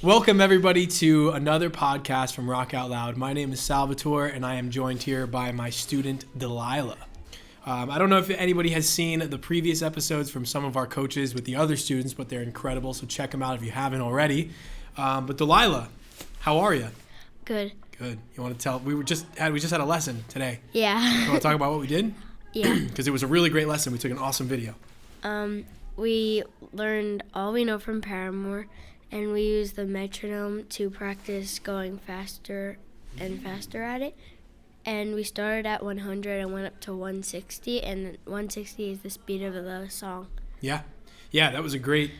Welcome, everybody, to another podcast from Rockoutloud. My name is Salvatore, and I am joined here by my student, Delilah. I don't know if anybody has seen the previous episodes from some of our coaches with the other students, but they're incredible, so check them out if you haven't already. But Delilah, how are you? Good. Good. You want to tell? We just had a lesson today. Yeah. You want to talk about what we did? Yeah. Because it was a really great lesson. We took an awesome video. We learned all we know from Paramore, and we used the metronome to practice going faster and faster at it. And we started at 100 and went up to 160, and 160 is the speed of the song. Yeah. Yeah, that was a great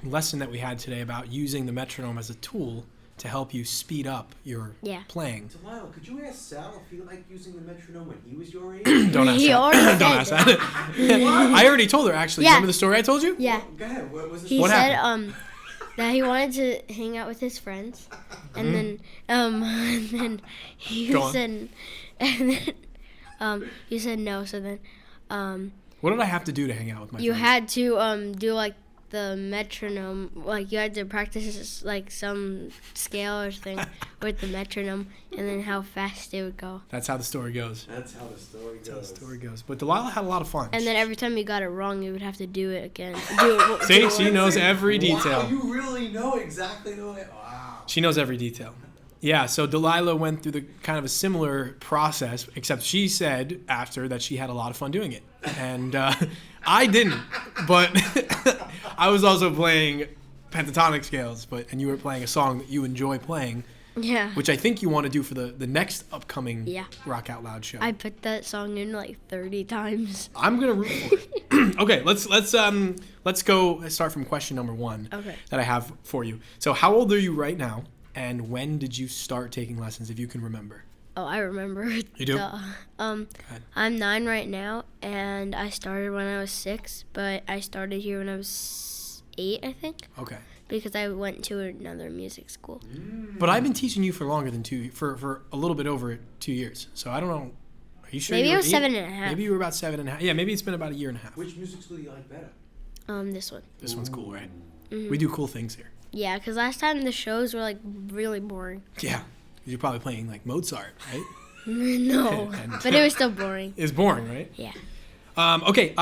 lesson that we had today about using the metronome as a tool to help you speed up your playing. Delilah, could you ask Sal if he liked using the metronome when he was your age? Don't ask that. Don't ask that. I already told her, actually. Yeah. Remember the story I told you? Yeah. Go ahead. What was He What said happened? That he wanted to hang out with his friends, and then you Go on. said, and then you said no. So then What did I have to do to hang out with my you friends? had to do like the metronome, like you had to practice like some scale or thing with the metronome, and then how fast it would go. That's how the story goes. That's how the story goes. That's how the story goes. But Delilah had a lot of fun. And then every time you got it wrong, you would have to do it again. See, she knows every detail. Wow, you really know exactly the way. Wow. She knows every detail. Yeah, so Delilah went through the kind of a similar process, except she said after that she had a lot of fun doing it. And I didn't, but I was also playing pentatonic scales, and you were playing a song that you enjoy playing, Yeah. which I think you want to do for the next upcoming Yeah. Rock Out Loud show. I put that song in like 30 times. I'm gonna root for it. Okay, let's go start from question number one Okay. that I have for you. So how old are you right now, and when did you start taking lessons, if you can remember? Oh, I remember. You do? I'm 9 right now, and I started when I was 6, but I started here when I was 8, I think, Okay. because I went to another music school. But I've been teaching you for longer than for a little bit over 2 years. So I don't know. Are you sure? Maybe you it were was 7.5. Maybe you were about 7.5. Yeah, maybe it's been about a year and a half. Which music school do you like better? This one. This one's cool, right? Mm-hmm. We do cool things here. Yeah, because last time the shows were like really boring. Yeah. You're probably playing like Mozart, right? No, but it was still boring. It's boring, right? Yeah. Okay.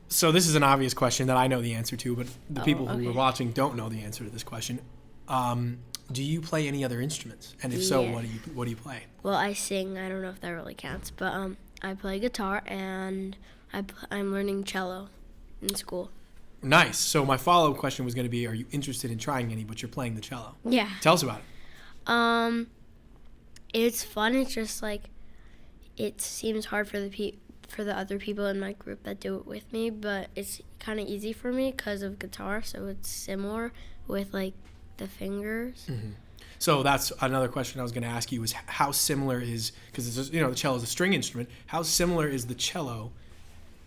So this is an obvious question that I know the answer to, but the people who okay. are watching don't know the answer to this question. Do you play any other instruments? And if so, Yeah. what do you play? Well, I sing. I don't know if that really counts, but I play guitar, and I'm learning cello in school. Nice. So my follow-up question was going to be, are you interested in trying any, but you're playing the cello? Yeah. Tell us about it. It's fun. It's just like it seems hard for the other people in my group that do it with me, but it's kind of easy for me because of guitar. So it's similar with like the fingers. Mm-hmm. So that's another question I was going to ask you is how similar is, because the cello is a string instrument, how similar is the cello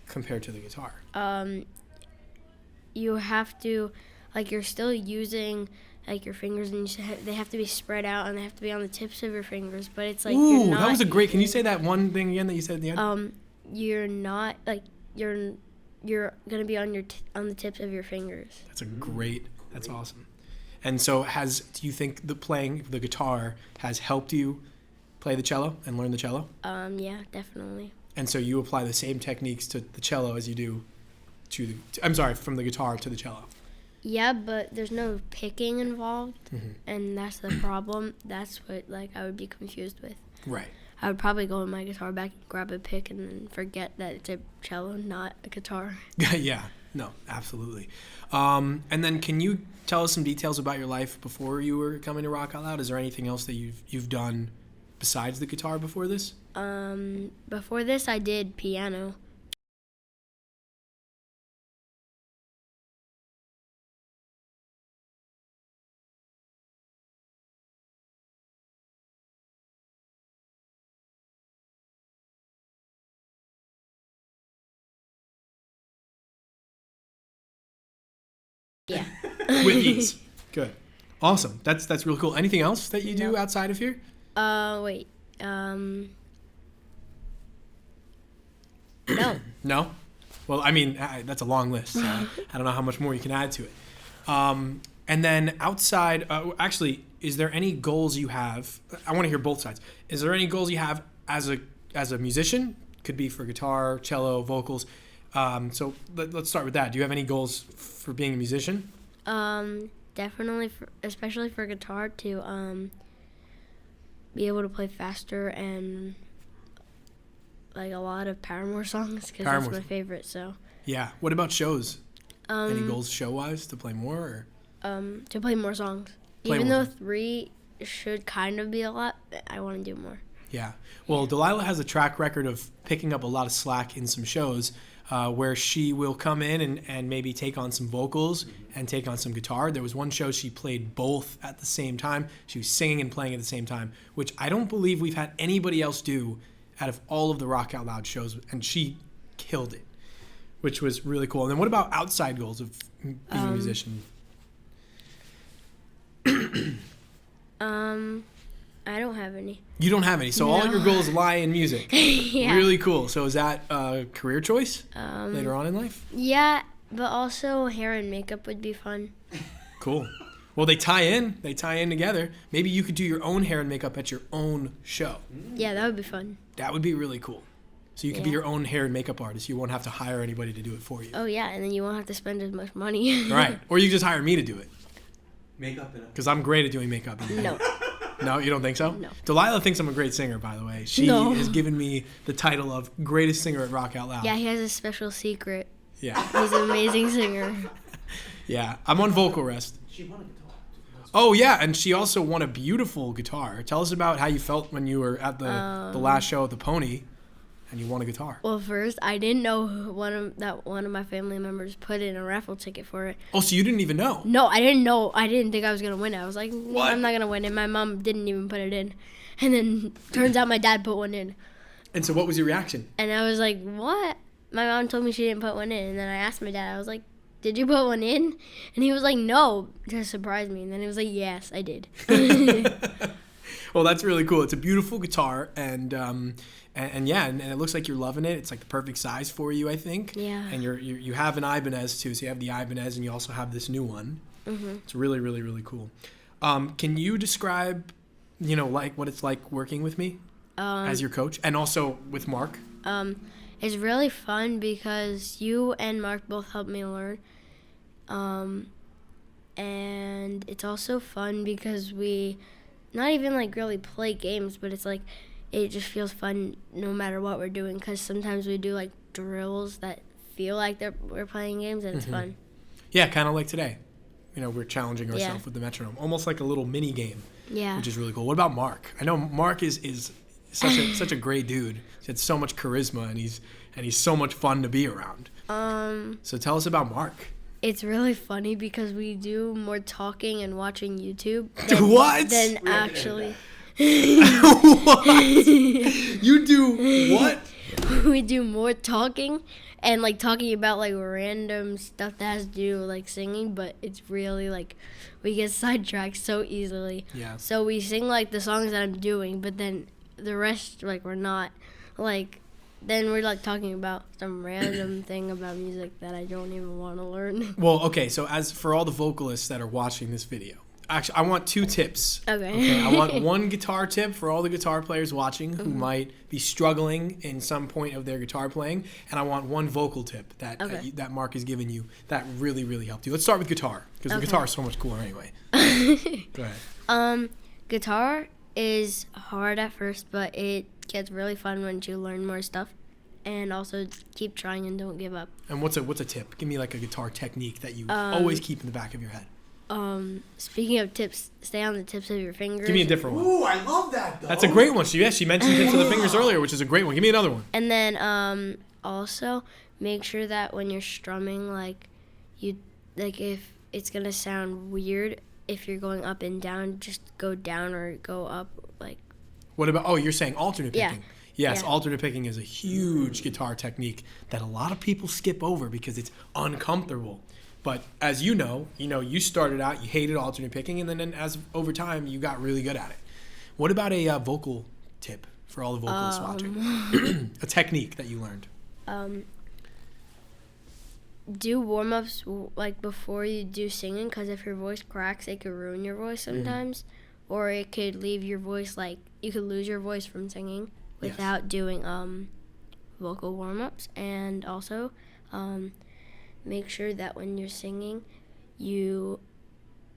compared to the guitar? You have to, like, you're still using like your fingers, and they have to be spread out, and they have to be on the tips of your fingers. But it's like Ooh, you're not, that was a great. Can you say that one thing again that you said at the end? You're not like you're gonna be on the tips of your fingers. That's a great. That's awesome. And so, do you think playing the guitar has helped you play the cello and learn the cello? Yeah, definitely. And so you apply the same techniques to the cello as you do from the guitar to the cello. Yeah, but there's no picking involved, Mm-hmm. and that's the problem. That's what I would be confused with. Right. I would probably go in my guitar bag and grab a pick and then forget that it's a cello, not a guitar. Yeah. No, absolutely. And then can you tell us some details about your life before you were coming to Rock Out Loud? Is there anything else that you've done besides the guitar before this? Before this, I did piano. Yeah. With ease. Good. Awesome. That's really cool. Anything else that you do No. outside of here? Wait. No. No? Well, I mean, that's a long list. So I don't know how much more you can add to it. And then outside, actually, is there any goals you have? I want to hear both sides. Is there any goals you have as a musician? Could be for guitar, cello, vocals. So let's start with that. Do you have any goals for being a musician? Definitely, especially for guitar, to be able to play faster and like a lot of Paramore songs, because that's my favorite. So yeah. What about shows? Any goals show-wise to play more? To play more songs. Even though 3 should kind of be a lot, I want to do more. Yeah. Well, Delilah has a track record of picking up a lot of slack in some shows where she will come in and maybe take on some vocals and take on some guitar. There was one show she played both at the same time. She was singing and playing at the same time, which I don't believe we've had anybody else do out of all of the Rock Out Loud shows, and she killed it, which was really cool. And then what about outside goals of being a musician? I don't have any. You don't have any, so all your goals lie in music. Yeah. Really cool. So is that a career choice later on in life? Yeah, but also hair and makeup would be fun. Cool. Well, they tie in together. Maybe you could do your own hair and makeup at your own show. Yeah, that would be fun. That would be really cool. So you could be your own hair and makeup artist. You won't have to hire anybody to do it for you. Oh, yeah, and then you won't have to spend as much money. Right. Or you just hire me to do it. Makeup and because I'm great at doing makeup. No. No, you don't think so? No. Delilah thinks I'm a great singer, by the way. She has given me the title of greatest singer at Rock Out Loud. Yeah, he has a special secret. Yeah. He's an amazing singer. Yeah, I'm on vocal rest. She won a guitar. Oh, yeah, and she also won a beautiful guitar. Tell us about how you felt when you were at the last show at the Pony and you won a guitar. Well, first, I didn't know one of my family members put in a raffle ticket for it. Oh, so you didn't even know? No, I didn't know. I didn't think I was going to win it. I was like, What? I'm not going to win it. My mom didn't even put it in. And then turns out my dad put one in. And so what was your reaction? And I was like, what? My mom told me she didn't put one in. And then I asked my dad, I was like, did you put one in? And he was like, no, to surprise me. And then he was like, yes, I did. Well, that's really cool. It's a beautiful guitar, and it looks like you're loving it. It's like the perfect size for you, I think. Yeah. And you have an Ibanez too, so you have the Ibanez, and you also have this new one. Mm-hmm. It's really, really, really cool. Can you describe, like what it's like working with me as your coach, and also with Mark? It's really fun because you and Mark both helped me learn. And it's also fun because we not even like really play games, but it's like it just feels fun no matter what we're doing, because sometimes we do like drills that feel like we're playing games, and it's fun. Yeah, kind of like today. We're challenging ourselves with the metronome, almost like a little mini game. Yeah. Which is really cool. What about Mark? I know Mark is such a great dude. He had so much charisma, and he's so much fun to be around. So tell us about Mark. It's really funny because we do more talking and watching YouTube than actually. What? You do what? We do more talking and like talking about like random stuff that has to do with like singing, but it's really like we get sidetracked so easily. Yeah. So we sing like the songs that I'm doing, but then the rest like we're not like. Then we're like talking about some random thing about music that I don't even want to learn. Well, okay, so as for all the vocalists that are watching this video, actually I want 2 tips. Okay. I want one guitar tip for all the guitar players watching who might be struggling in some point of their guitar playing, and I want one vocal tip that Mark has given you that really, really helped you. Let's start with guitar, because the guitar is so much cooler anyway. Go ahead. Guitar is hard at first, but it gets really fun once you learn more stuff, and also keep trying and don't give up. And what's a tip? Give me like a guitar technique that you always keep in the back of your head. Speaking of tips, stay on the tips of your fingers. Give me a different one. Ooh, I love that though. That's a great one. She mentioned tips of the fingers earlier, which is a great one. Give me another one. And then also make sure that when you're strumming, like if it's gonna sound weird if you're going up and down, just go down or go up like. What about, you're saying alternate picking. Yeah. Yes, alternate picking is a huge guitar technique that a lot of people skip over because it's uncomfortable. But as you know, you started out, you hated alternate picking, and then as over time, you got really good at it. What about a vocal tip for all the vocalists watching? A technique that you learned. do warm-ups like before you do singing, because if your voice cracks, it could ruin your voice sometimes, or it could leave your voice, like you could lose your voice from singing without doing vocal warm-ups. And also make sure that when you're singing you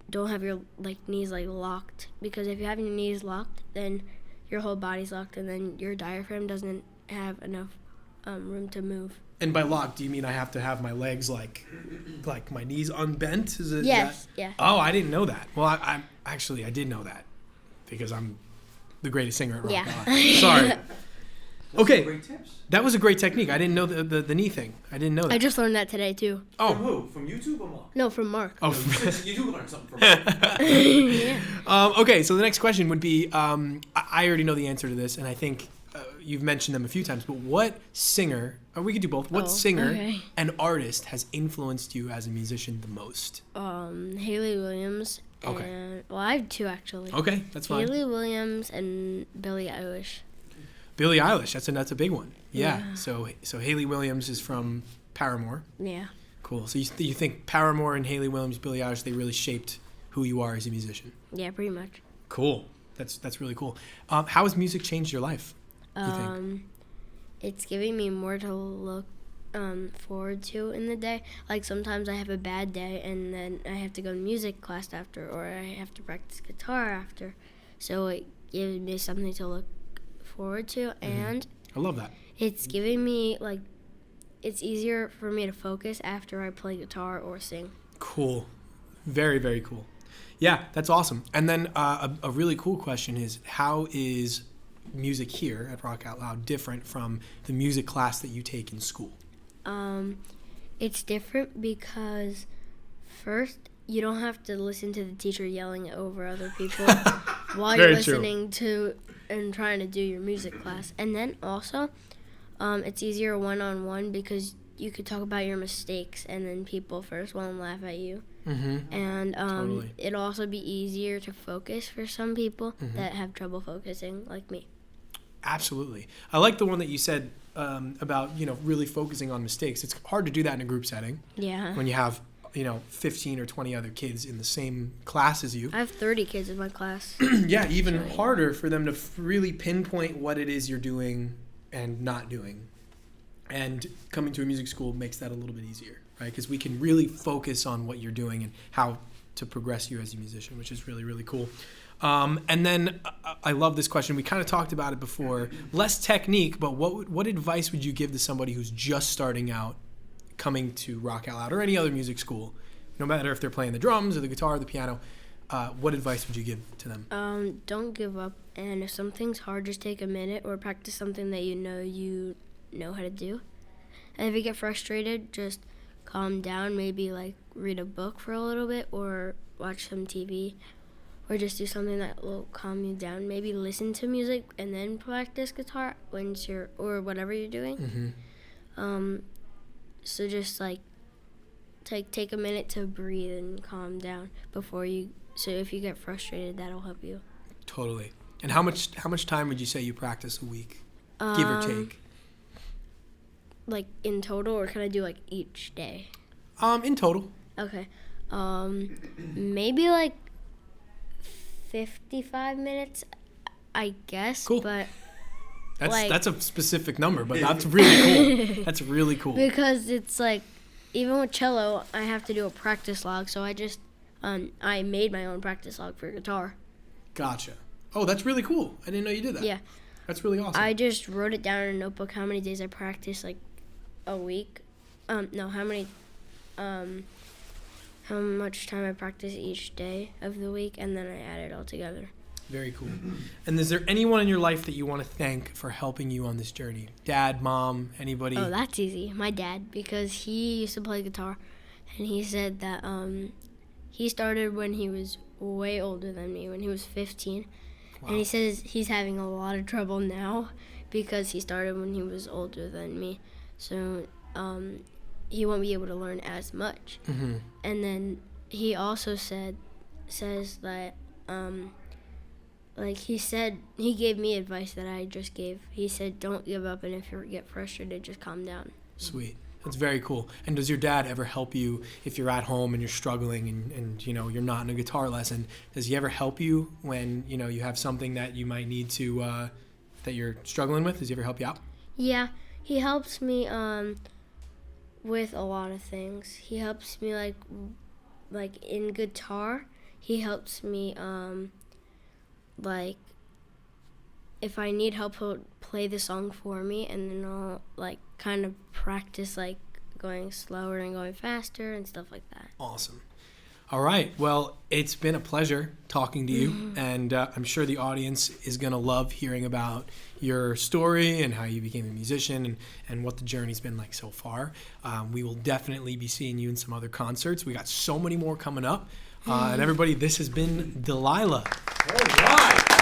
don't have your knees locked, because if you have your knees locked, then your whole body's locked, and then your diaphragm doesn't have enough room to move. And by locked, do you mean I have to have my legs like my knees unbent? Is it? Yes. Yeah. Oh, I didn't know that. Well, I did know that because I'm the greatest singer at rock. Yeah. Sorry. Okay. Great tips. That was a great technique. I didn't know the knee thing. I didn't know that. I just learned that today too. Oh. From who? From YouTube or Mark? No, from Mark. Oh. You do learn something from Mark. Yeah. Okay, so the next question would be, I already know the answer to this, and I think you've mentioned them a few times, but what singer, or we could do both, what singer and artist has influenced you as a musician the most? Haley Williams. Okay. And, well, I have two actually. Okay, that's fine. Haley Williams and Billie Eilish. Billie Eilish, that's a big one. Yeah. Yeah. So Haley Williams is from Paramore. Yeah. Cool. So you think Paramore and Haley Williams, Billie Eilish, they really shaped who you are as a musician? Yeah, pretty much. Cool. That's really cool. How has music changed your life, you think? It's giving me more to look forward to in the day. Like sometimes I have a bad day and then I have to go to music class after, or I have to practice guitar after. So it gives me something to look forward to, and I love that. it's giving me it's easier for me to focus after I play guitar or sing. Cool. Very, very cool. Yeah, that's awesome. And then a really cool question is, how is music here at Rock Out Loud different from the music class that you take in school? It's different because first you don't have to listen to the teacher yelling over other people while you're listening to and trying to do your music class. And then also it's easier one-on-one because you could talk about your mistakes and then people first won't laugh at you. Mm-hmm. And Totally. it'll also be easier to focus for some people that have trouble focusing, like me. Absolutely. I like the one that you said about, really focusing on mistakes. It's hard to do that in a group setting Yeah. when you have, 15 or 20 other kids in the same class as you. I have 30 kids in my class. Yeah, even harder for them to really pinpoint what it is you're doing and not doing. And coming to a music school makes that a little bit easier, right? Because we can really focus on what you're doing and how to progress you as a musician, which is really, really cool. And then I love this question. We kind of talked about it before. Less technique, but what advice would you give to somebody who's just starting out coming to Rock Out Loud or any other music school, no matter if they're playing the drums or the guitar or the piano? What advice would you give to them? Don't give up, and if something's hard, just take a minute or practice something that you know how to do. And if you get frustrated, just calm down, maybe read a book for a little bit or watch some TV or just do something that will calm you down. Maybe listen to music and then practice guitar or whatever you're doing. Mm-hmm. So just take a minute to breathe and calm down so if you get frustrated, that'll help you. Totally. And how much time would you say you practice a week, give or take? In total, or can I do each day? In total. Okay. Maybe 55 minutes, I guess. Cool. But that's a specific number, but that's really cool. That's really cool. Because it's even with cello, I have to do a practice log, so I just I made my own practice log for guitar. Gotcha. Oh, that's really cool. I didn't know you did that. Yeah. That's really awesome. I just wrote it down in a notebook how many days I practiced a week. How much time I practice each day of the week, and then I add it all together. Very cool. And is there anyone in your life that you want to thank for helping you on this journey? Dad, mom, anybody? Oh, that's easy. My dad, because he used to play guitar, and he said that he started when he was way older than me, when he was 15. Wow. And he says he's having a lot of trouble now because he started when he was older than me. So he won't be able to learn as much. Mm-hmm. And then he also says that he gave me advice that I just gave. He said, don't give up, and if you get frustrated, just calm down. Sweet. That's very cool. And does your dad ever help you if you're at home and you're struggling and you know, you're not in a guitar lesson? Does he ever help you when, you know, you have something that you might need to, that you're struggling with? Does he ever help you out? Yeah, he helps me with a lot of things. He helps me like in guitar. He helps me like if I need help, he'll play the song for me, and then I'll like kind of practice like going slower and going faster and stuff like that. Awesome. All right. Well, it's been a pleasure talking to you, and I'm sure the audience is going to love hearing about your story and how you became a musician and what the journey's been like so far. We will definitely be seeing you in some other concerts. We got so many more coming up. And everybody, this has been Delilah. All right.